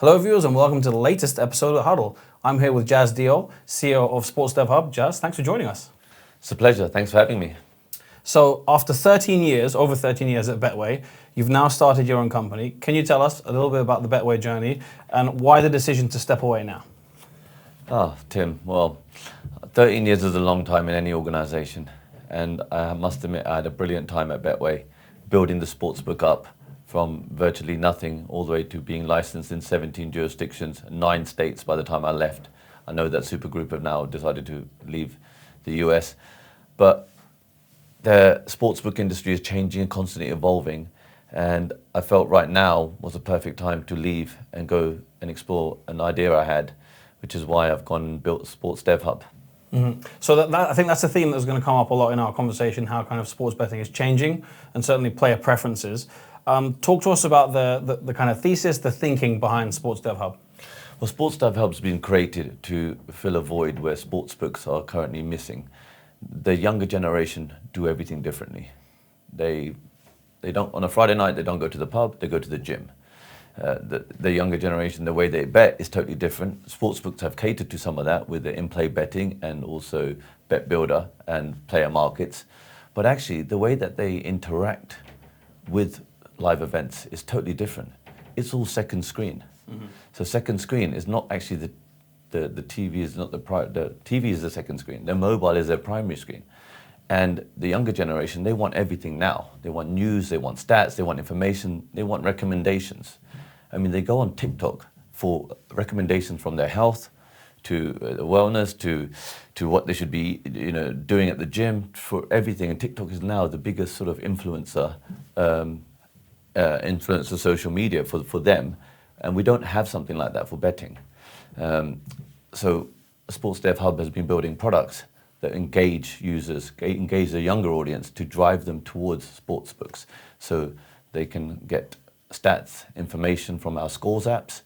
Hello viewers and welcome to the latest episode of Huddle. I'm here with Jas Deol, CEO of SportsDevHub. Jas, thanks for joining us. It's a pleasure. Thanks for having me. So after 13 years, over 13 years at Betway, you've now started your own company. Can you tell us a little bit about the Betway journey and why the decision to step away now? Tim, well, 13 years is a long time in any organization. And I must admit, I had a brilliant time at Betway, building the sportsbook up from virtually nothing all the way to being licensed in 17 jurisdictions, 9 states by the time I left. I know that Supergroup have now decided to leave the US, but the sportsbook industry is changing and constantly evolving. And I felt right now was a perfect time to leave and go and explore an idea I had, which is why I've gone and built SportsDevHub. Mm-hmm. So I think that's a theme that's going to come up a lot in our conversation, how kind of sports betting is changing and certainly player preferences. Talk to us about the kind of thesis, the thinking behind SportsDevHub. Well, SportsDevHub's been created to fill a void where sportsbooks are currently missing. The younger generation do everything differently. They don't, on a Friday night, they don't go to the pub, they go to the gym. The younger generation, the way they bet is totally different. Sportsbooks have catered to some of that with the in-play betting and also bet builder and player markets. But actually, the way that they interact with live events is totally different. It's all second screen. Mm-hmm. So second screen is not actually the TV is not the TV is the second screen. The mobile is their primary screen. And the younger generation, they want everything now. They want news, they want stats, they want information, they want recommendations. I mean, they go on TikTok for recommendations from their health to wellness to what they should be, doing at the gym, for everything. And TikTok is now the biggest sort of influencer social media for them, and we don't have something like that for betting. So SportsDevHub has been building products that engage users, engage the younger audience to drive them towards sportsbooks, so they can get stats, information from our scores apps,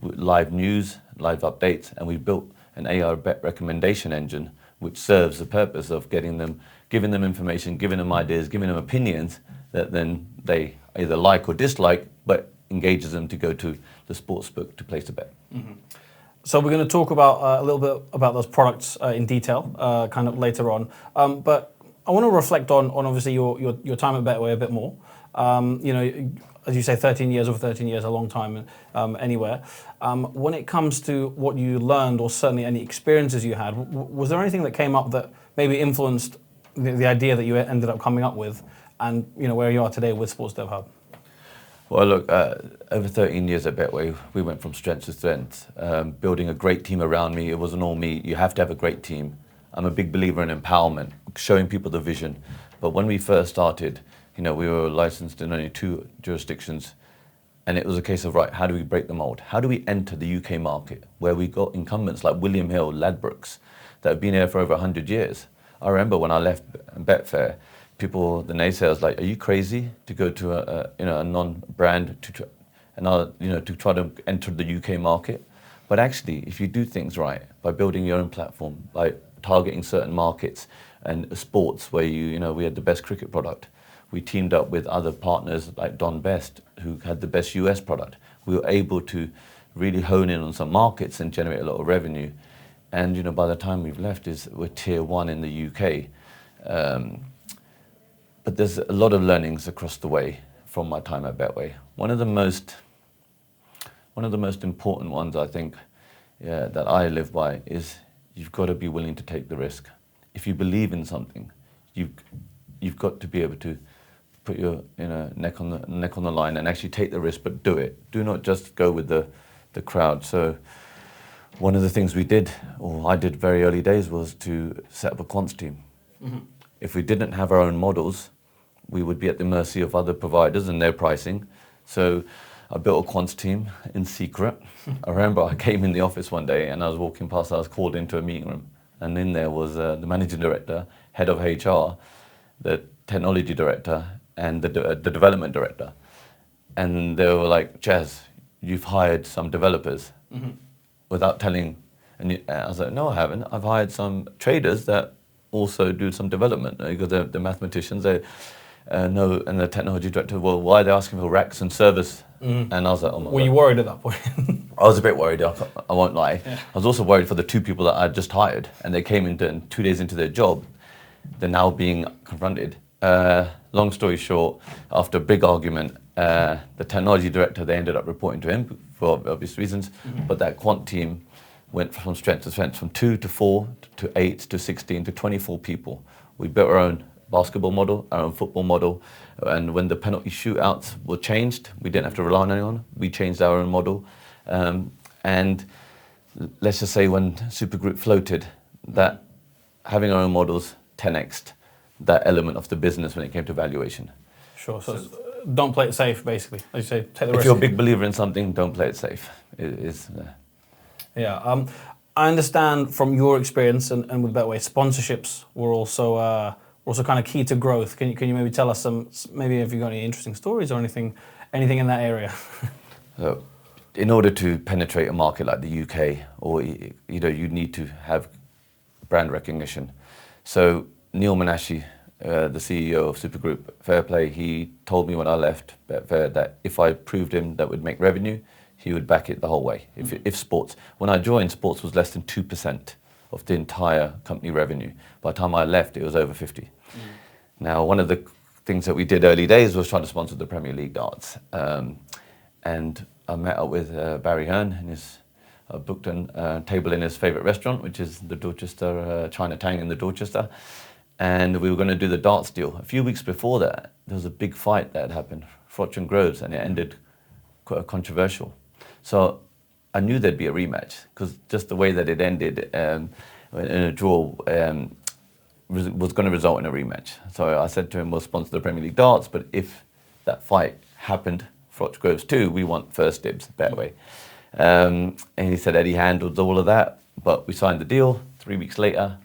live news, live updates, and we built an AR bet recommendation engine which serves the purpose of giving them information, giving them ideas, giving them opinions that then they either like or dislike, but engages them to go to the sportsbook to place a bet. Mm-hmm. So we're going to talk about a little bit about those products in detail, kind of later on. But I want to reflect on obviously your time at Betway a bit more. As you say, 13 years, over 13 years, a long time anywhere. When it comes to what you learned, or certainly any experiences you had, was there anything that came up that maybe influenced the idea that you ended up coming up with, and where you are today with SportsDevHub? Well, look, over 13 years at Betway, we went from strength to strength, building a great team around me. It wasn't all me. You have to have a great team. I'm a big believer in empowerment, showing people the vision. But when we first started, we were licensed in only 2 jurisdictions, and it was a case of, right, how do we break the mold? How do we enter the UK market, where we got incumbents like William Hill, Ladbrokes, that have been here for over 100 years? I remember when I left Betfair, people, the naysayers, like, are you crazy to go to a non-brand to try to enter the UK market? But actually, if you do things right, by building your own platform, by targeting certain markets and sports where we had the best cricket product, we teamed up with other partners like Don Best, who had the best US product. We were able to really hone in on some markets and generate a lot of revenue. And by the time we've left, we're tier 1 in the UK. But there's a lot of learnings across the way from my time at Betway. One of the most important ones, I think, that I live by is you've got to be willing to take the risk. If you believe in something, you've got to be able to put your neck on the line and actually take the risk, but do it. Do not just go with the crowd. So one of the things we did, or I did very early days, was to set up a quants team. Mm-hmm. If we didn't have our own models, we would be at the mercy of other providers and their pricing. So I built a quants team in secret. I remember I came in the office one day and I was walking past, I was called into a meeting room, and in there was the managing director, head of HR, the technology director, and the development director. And they were like, Jas, you've hired some developers. Mm-hmm. Without telling, and I was like, no, I haven't. I've hired some traders that also do some development, because they're mathematicians. No, and the technology director, well, why are they asking for racks and servers And I was like, oh my Were God. you worried at that point? I was a bit worried, I won't lie. Yeah. I was also worried for the 2 people that I just hired, and they came in and 2 days into their job, they're now being confronted. Long story short, after a big argument, the technology director, they ended up reporting to him for obvious reasons, but that quant team went from strength to strength, from 2 to 4 to 8 to 16 to 24 people. We built our own basketball model, our own football model, and when the penalty shootouts were changed, we didn't have to rely on anyone. We changed our own model, and let's just say when Supergroup floated, that having our own models 10x'd that element of the business when it came to valuation. Sure. So don't play it safe, basically. As you say, take the risk. If you're a big believer in something, don't play it safe. Yeah. I understand from your experience and with Betway, sponsorships were also kind of key to growth. Can you maybe tell us maybe if you've got any interesting stories or anything in that area? So, in order to penetrate a market like the UK, or you need to have brand recognition. So Neil Menashe, the CEO of Supergroup Fairplay, he told me when I left Betfair that if I proved him that would make revenue, he would back it the whole way. If sports, when I joined, sports was less than 2% of the entire company revenue. By the time I left, it was over 50. Now, one of the things that we did early days was trying to sponsor the Premier League darts. And I met up with Barry Hearn, and I booked a table in his favourite restaurant, which is the Dorchester, Chinatown in the Dorchester. And we were going to do the darts deal. A few weeks before that, there was a big fight that had happened, Froch and Groves, and it ended quite controversial. So I knew there'd be a rematch, because just the way that it ended in a draw was going to result in a rematch. So I said to him, we'll sponsor the Premier League darts, but if that fight happened, Froch Groves too, we want first dibs, Betway. And he said Eddie handled all of that, but we signed the deal. 3 weeks later,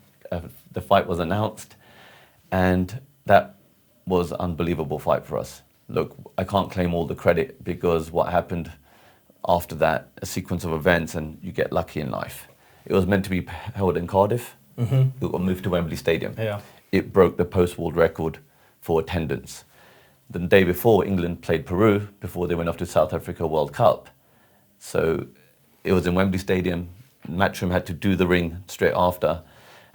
the fight was announced, and that was an unbelievable fight for us. Look, I can't claim all the credit, because what happened after that, a sequence of events, and you get lucky in life. It was meant to be held in Cardiff. It got moved to Wembley Stadium. Yeah. It broke the post-world record for attendance. The day before, England played Peru before they went off to South Africa World Cup. So it was in Wembley Stadium. Matchroom had to do the ring straight after.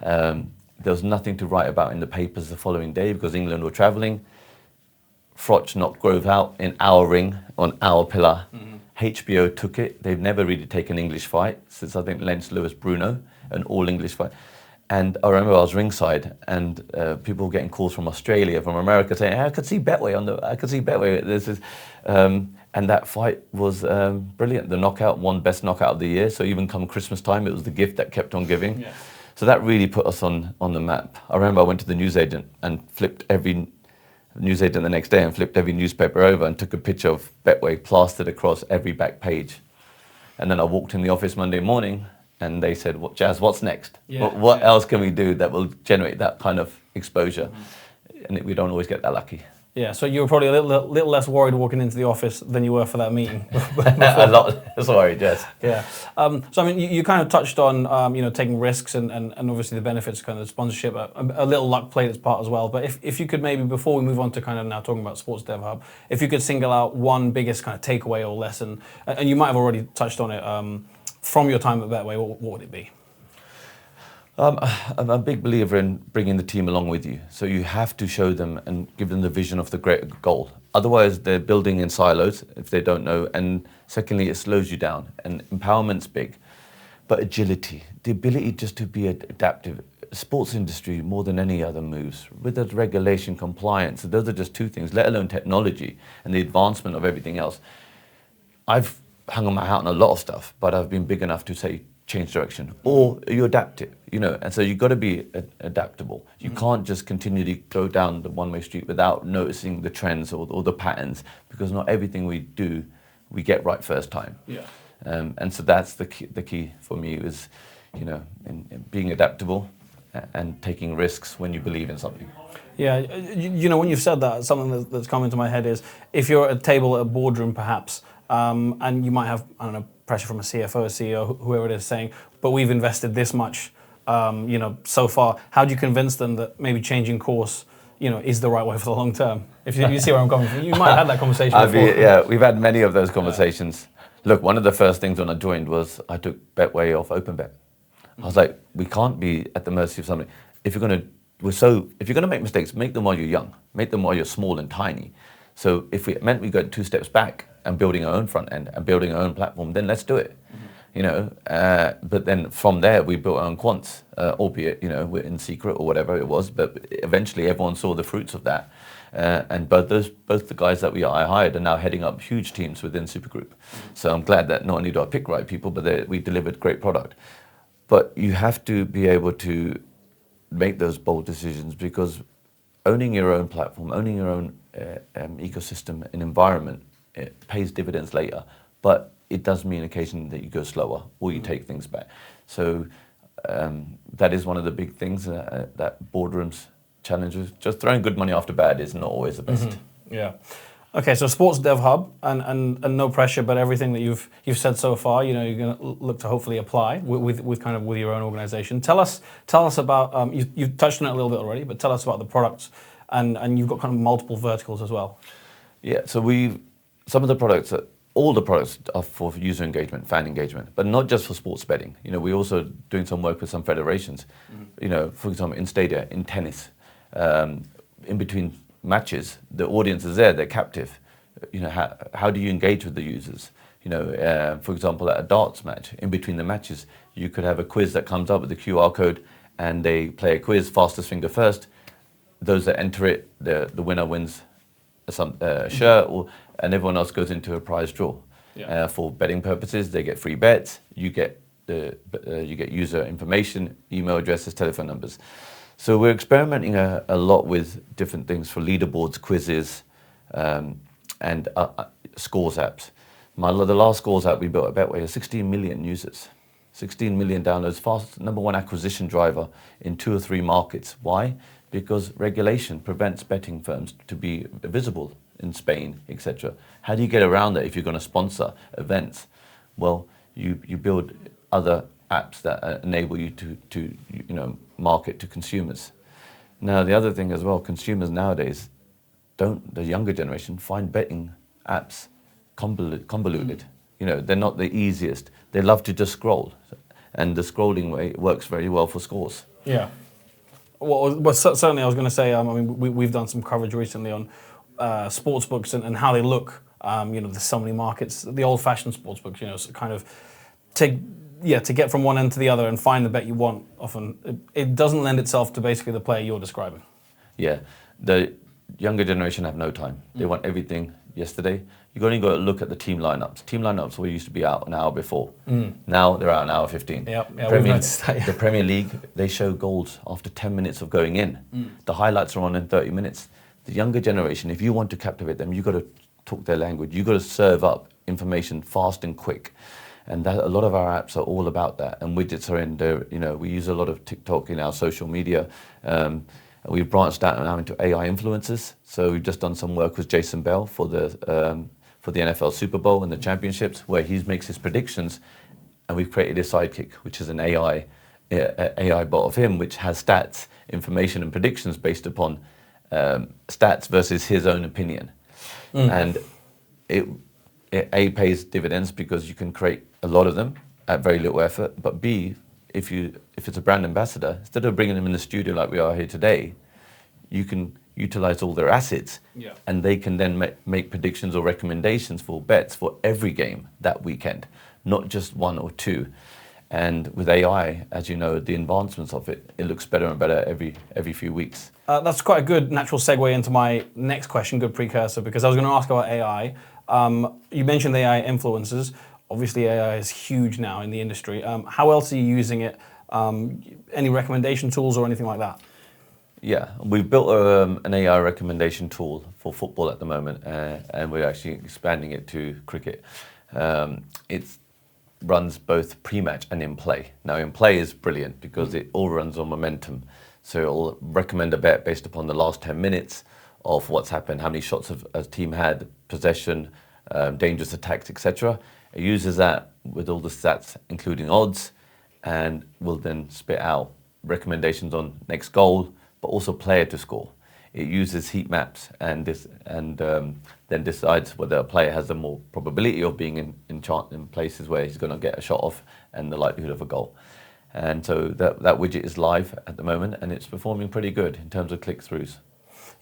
There was nothing to write about in the papers the following day because England were travelling. Froch knocked Grove out in our ring on our pillar. HBO took it. They've never really taken an English fight since, I think, Lens Lewis Bruno, an all-English fight. And I remember I was ringside, and people were getting calls from Australia, from America, saying, hey, I could see Betway I could see Betway. This is, and that fight was brilliant. The knockout won best knockout of the year. So even come Christmas time, it was the gift that kept on giving. Yeah. So that really put us on the map. I remember I went to the newsagent and flipped every newsagent the next day and flipped every newspaper over and took a picture of Betway plastered across every back page. And then I walked in the office Monday morning, and they said, Jas, what's next? Yeah, what else can we do that will generate that kind of exposure? And we don't always get that lucky. Yeah, so you were probably a little less worried walking into the office than you were for that meeting. A lot less worried, yes. Yeah. So I mean, you kind of touched on taking risks and obviously the benefits of kind of sponsorship. A little luck played its part as well. But if you could maybe, before we move on to kind of now talking about SportsDevHub, if you could single out one biggest kind of takeaway or lesson, and you might have already touched on it from your time at Betway, what would it be? I'm a big believer in bringing the team along with you. So you have to show them and give them the vision of the great goal. Otherwise, they're building in silos if they don't know. And secondly, it slows you down. And empowerment's big. But agility, the ability just to be adaptive. Sports industry, more than any other moves, with the regulation, compliance, those are just two things, let alone technology and the advancement of everything else. I've hung on my hat on a lot of stuff, but I've been big enough to say, change direction, or you adapt it, and so you've got to be adaptable. You can't just continually go down the one-way street without noticing the trends or the patterns, because not everything we do, we get right first time. Yeah. And so that's the key for me is, in being adaptable and taking risks when you believe in something. Yeah, when you've said that, something that's come into my head is, if you're at a table at a boardroom perhaps, and you might have, pressure from a CFO, a CEO, whoever it is, saying, but we've invested this much, so far. How do you convince them that maybe changing course is the right way for the long term. If you see where I'm coming from, you might have had that conversation before. Yeah, we've had many of those conversations. Look, one of the first things when I joined was I took Betway off OpenBet. I was like, we can't be at the mercy of somebody. If you're gonna make mistakes, make them while you're young, make them while you're small and tiny. So if it meant we go 2 steps back and building our own front end and building our own platform, then let's do it. But then from there we built our own quants, albeit we're in secret or whatever it was. But eventually everyone saw the fruits of that, and both the guys that I hired are now heading up huge teams within Supergroup. So I'm glad that not only do I pick right people, but we delivered great product. But you have to be able to make those bold decisions, because owning your own platform, owning your own ecosystem and environment, it pays dividends later. But it does mean occasionally that you go slower or you take things back. So that is one of the big things that boardrooms challenges. Just throwing good money after bad is not always the best. Yeah. Okay, so SportsDevHub and no pressure, but everything that you've said so far, you're going to look to hopefully apply with your own organization. Tell us about you've touched on it a little bit already, but tell us about the products, and you've got kind of multiple verticals as well. Yeah, so all the products are for user engagement, fan engagement, but not just for sports betting. We're also doing some work with some federations. For example, in-stadia, in tennis, in between matches, the audience is there, they're captive. How do you engage with the users? For example, at a darts match, in between the matches, you could have a quiz that comes up with the QR code, and they play a quiz, fastest finger first. Those that enter it, the winner wins a shirt, and everyone else goes into a prize draw. Yeah. For betting purposes, they get free bets. You get user information, email addresses, telephone numbers. So we're experimenting a lot with different things for leaderboards, quizzes, and scores apps. The last scores app we built at Betway has 16 million users, 16 million downloads, fast #1 acquisition driver in 2 or 3 markets. Why? Because regulation prevents betting firms to be visible in Spain, etc. How do you get around that if you're going to sponsor events? Well, you build other apps that enable you to market to consumers. Now, the other thing as well, consumers nowadays the younger generation find betting apps convoluted. They're not the easiest. They love to just scroll, and the scrolling way works very well for scores. Yeah. Well, certainly I was going to say, we've done some coverage recently on sportsbooks and how they look. There's so many markets, the old-fashioned sportsbooks, so kind of to get from one end to the other and find the bet you want, often it doesn't lend itself to basically the player you're describing. Yeah, the younger generation have no time. They want everything yesterday. You've only got to look at the team lineups. Team lineups were used to be out an hour before. Now they're out an hour 15. Yeah, we've noticed that, yeah. The Premier League, they show goals after 10 minutes of going in. The highlights are on in 30 minutes. The younger generation, if you want to captivate them, you've got to talk their language. You've got to serve up information fast and quick. And a lot of our apps are all about that. And widgets are in there. We use a lot of TikTok in our social media. We've branched out now into AI influencers. So we've just done some work with Jas Deol for the NFL Super Bowl and the championships, where he makes his predictions, and we've created a sidekick, which is an AI bot of him, which has stats, information, and predictions based upon stats versus his own opinion. And it pays dividends because you can create a lot of them at very little effort. But B, if it's a brand ambassador, instead of bringing them in the studio like we are here today, you can utilize all their assets, and they can then make predictions or recommendations for bets for every game that weekend, not just 1 or 2. And with AI, as you know, the advancements of it looks better and better every few weeks. That's quite a good natural segue into my next question, good precursor, because I was going to ask about AI. You mentioned AI influencers. Obviously, AI is huge now in the industry. How else are you using it? Any recommendation tools or anything like that? Yeah, we've built an AI recommendation tool for football at the moment, and we're actually expanding it to cricket. It runs both pre-match and in play. Now, in play is brilliant because it all runs on momentum. So it'll recommend a bet based upon the last 10 minutes of what's happened, how many shots a team had, possession, dangerous attacks, etc. It uses that with all the stats, including odds, and will then spit out recommendations on next goal, but also player to score. it uses heat maps and then decides whether a player has a more probability of being in places where he's going to get a shot off and the likelihood of a goal. And so that widget is live at the moment, and it's performing pretty good in terms of click-throughs.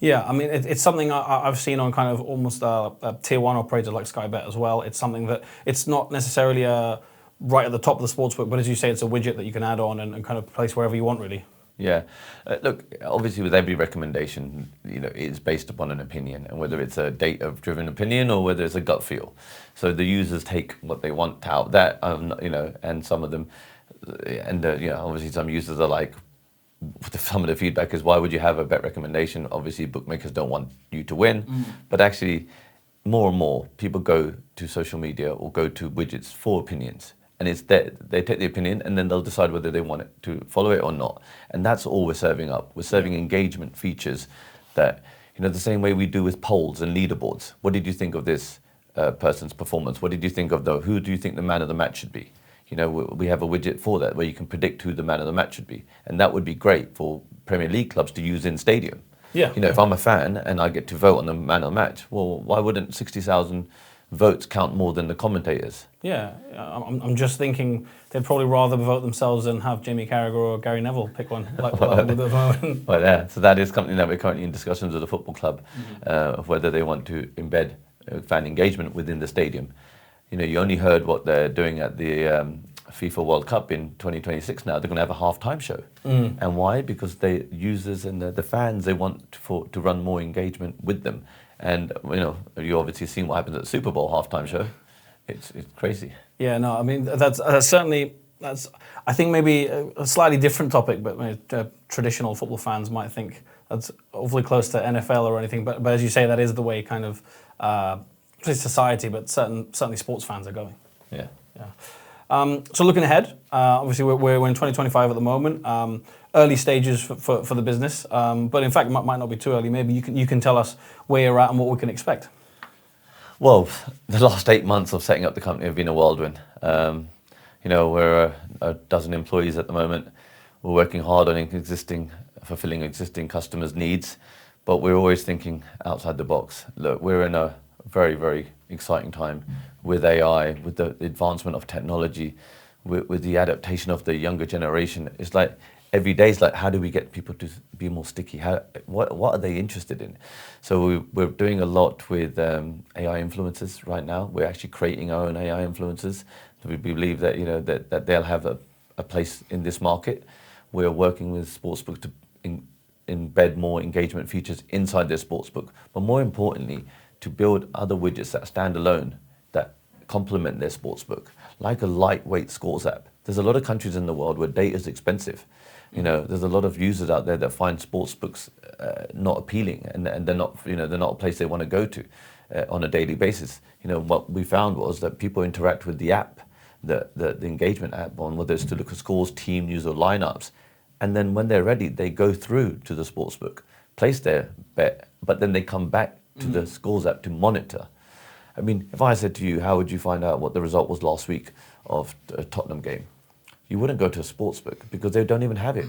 Yeah, I mean, it's something I've seen on kind of almost a tier one operator like Sky Bet as well. It's something that it's not necessarily right at the top of the sportsbook, but as you say, it's a widget that you can add on and kind of place wherever you want, really. Yeah, look, obviously with every recommendation, it's based upon an opinion, and whether it's a data-driven opinion or whether it's a gut feel. So the users take what they want out that, and some of them, and obviously some users are like, some of the feedback is, why would you have a bet recommendation? Obviously, bookmakers don't want you to win, but actually, more and more people go to social media or go to widgets for opinions. And it's that they take the opinion and then they'll decide whether they want it to follow it or not. And that's all we're serving up. We're serving engagement features that, the same way we do with polls and leaderboards. What did you think of this person's performance? What did you think of who do you think the man of the match should be? We have a widget for that where you can predict who the man of the match should be. And that would be great for Premier League clubs to use in stadium. Yeah. If I'm a fan and I get to vote on the man of the match, well, why wouldn't 60,000 votes count more than the commentators? Yeah, I'm just thinking they'd probably rather vote themselves than have Jamie Carragher or Gary Neville pick one. Like at the moment. Well, yeah, so that is something that we're currently in discussions with the football club of whether they want to embed fan engagement within the stadium. You only heard what they're doing at the FIFA World Cup in 2026 now. They're going to have a halftime show. And why? Because the users and the fans, they want to run more engagement with them. And, you obviously seen what happens at the Super Bowl halftime show. It's crazy. Yeah, no, I mean, that's certainly, I think maybe a slightly different topic, but traditional football fans might think that's awfully close to NFL or anything. But as you say, that is the way kind of society, but certainly sports fans are going. Yeah. So looking ahead, obviously we're in 2025 at the moment. Early stages for the business, but in fact it might not be too early. Maybe you can tell us where you're at and what we can expect. Well, the last 8 months of setting up the company have been a whirlwind. We're a dozen employees at the moment. We're working hard on fulfilling existing customers' needs, but we're always thinking outside the box. Look, we're in a very, very exciting time with AI, with the advancement of technology, with the adaptation of the younger generation. It's like every day is like, how do we get people to be more sticky? What are they interested in? So we're doing a lot with AI influencers right now. We're actually creating our own AI influencers. So we believe that that they'll have a place in this market. We're working with sportsbook to embed more engagement features inside their sportsbook, but more importantly, to build other widgets that stand alone that complement their sportsbook, like a lightweight scores app. There's a lot of countries in the world where data is expensive. There's a lot of users out there that find sportsbooks not appealing, and they're not a place they want to go to on a daily basis. What we found was that people interact with the app, the engagement app, on whether it's to look at scores, team news, or lineups, and then when they're ready, they go through to the sportsbook, place their bet, but then they come back to the scores app to monitor. I mean, if I said to you, how would you find out what the result was last week of a Tottenham game? You wouldn't go to a sportsbook because they don't even have it.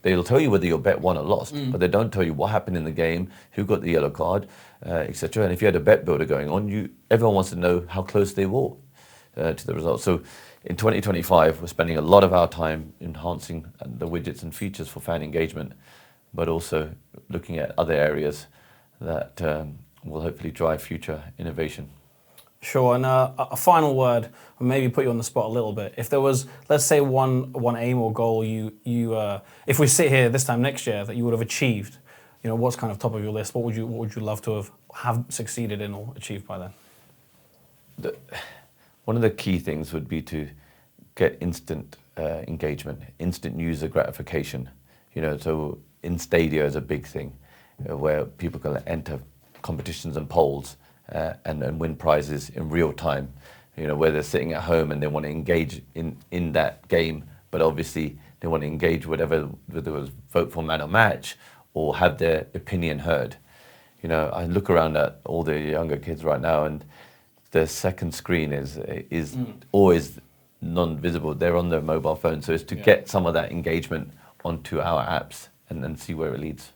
They'll tell you whether your bet won or lost, but they don't tell you what happened in the game, who got the yellow card, etc. And if you had a bet builder going on, everyone wants to know how close they were to the result. So in 2025, we're spending a lot of our time enhancing the widgets and features for fan engagement, but also looking at other areas that will hopefully drive future innovation. Sure, and a final word, and maybe put you on the spot a little bit. If there was, let's say, one aim or goal if we sit here this time next year that you would have achieved, what's kind of top of your list? What would you love to have succeeded in or achieved by then? One of the key things would be to get instant engagement, instant user gratification. So in-stadia is a big thing where people can enter competitions and polls and win prizes in real time, where they're sitting at home and they want to engage in that game, but obviously they want to engage whether it was vote for man or match or have their opinion heard. I look around at all the younger kids right now and the second screen is always non-visible. They're on their mobile phone, so it's to get some of that engagement onto our apps and then see where it leads.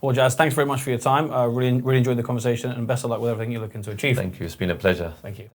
Well, Jas, thanks very much for your time. Really enjoyed the conversation, and best of luck with everything you're looking to achieve. Thank you. It's been a pleasure. Thank you.